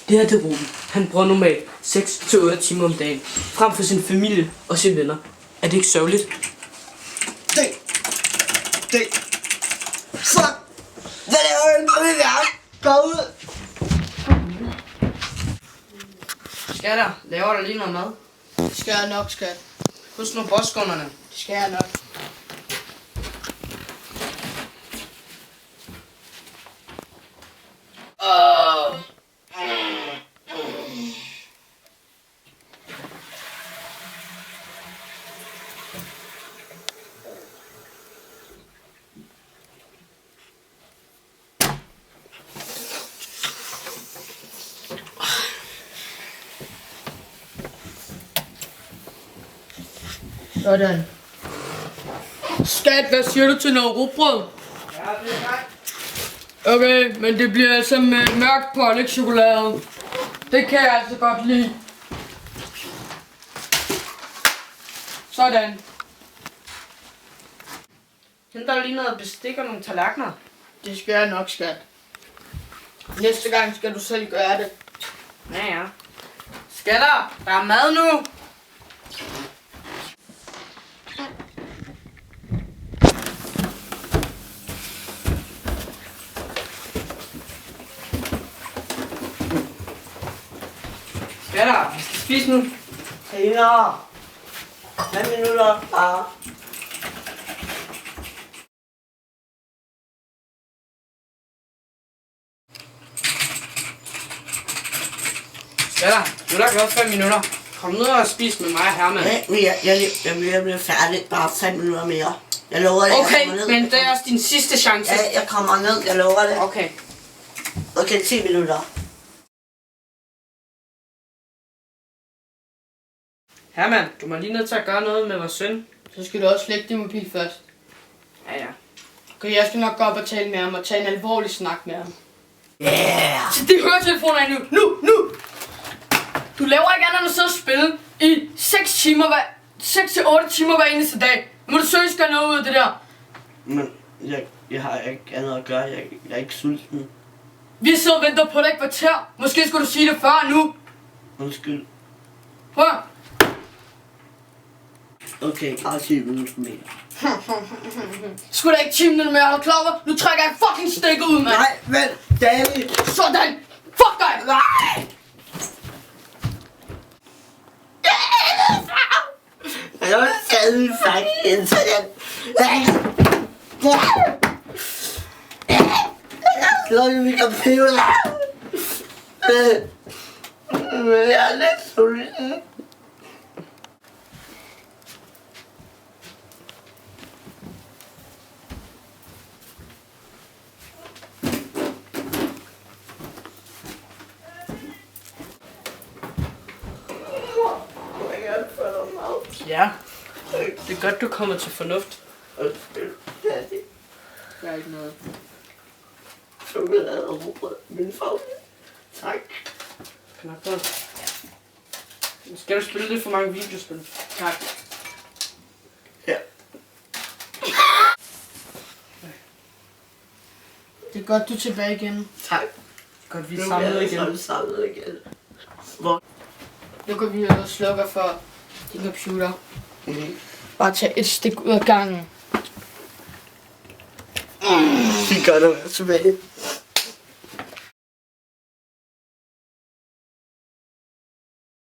Det her det er Ruben. Han bruger normalt 6-8 timer om dagen, frem for sin familie og sine venner. Er det ikke sørgeligt? Det. Fuck! Hvad laver du? Kom i værk! Gå ud! Skatter, laver der lige noget mad? Det skal jeg nok, skat. Husk nu bosskunderne. Det skal jeg nok. Sådan. Skat, hvad siger du til noget rugbrød? Ja, det er nej. Okay, men det bliver altså med mørkt pålægtschokolade. Det kan jeg altså godt lide. Sådan. Henter der lige noget bestik og nogle tallerkener? Det skal jeg nok, skat. Næste gang skal du selv gøre det. Ja. Skatter, der er mad nu! Skatter, vi skal spise nu. Senere. 5 minutter, far. Skatter, nu er der gået 5 minutter. Kom ned og spis med mig og Herman. Jeg bliver færdig. Bare 5 minutter mere. Jeg lover det. Okay, men det er også din sidste chance. Ja, jeg kommer ned. Jeg lover det. Okay. Okay, 10 minutter. Herman, du må lige nødt til at gøre noget med vores søn. Så skal du også lægge din mobil først. Ja. Okay, jeg skal nok gå op og tale med ham og tage en alvorlig snak med ham. Yeah! Så det høretelefoner af nu! Du laver ikke andet end at sidde og spille i 6-8 timer hver eneste dag. Nu må du seriøst gøre noget ud af det der. Men jeg har ikke andet at gøre. Jeg er ikke sulten. Vi sidder og venter på dig et kvarter. Måske skulle du sige det før nu. Undskyld. Prøv. Okay, bare 10 minutter mere. Sgu da ikke 10 minutter mere, hold klar over. Nu trækker jeg fucking stikket ud, mand. Nej, vent, David. Sådan. Fuck dig. Nej! Jeg var stadig fucking internet. Slå i min computer. Jeg er lidt sulten. Ja. Det er godt, du kommer til fornuft. Der er ikke noget. Chokolade og rugbrød. Min favorit. Tak. Knap på. Skal du spille lidt for mange videospil? Tak. Ja. Det er godt, du er tilbage igen. Tak. Godt, vi er samlet igen. Samlet igen. Hvor? Nu går vi og slukker for din computer. Mm-hmm. Bare tag et stik ud af gangen. Vi gør det tilbage.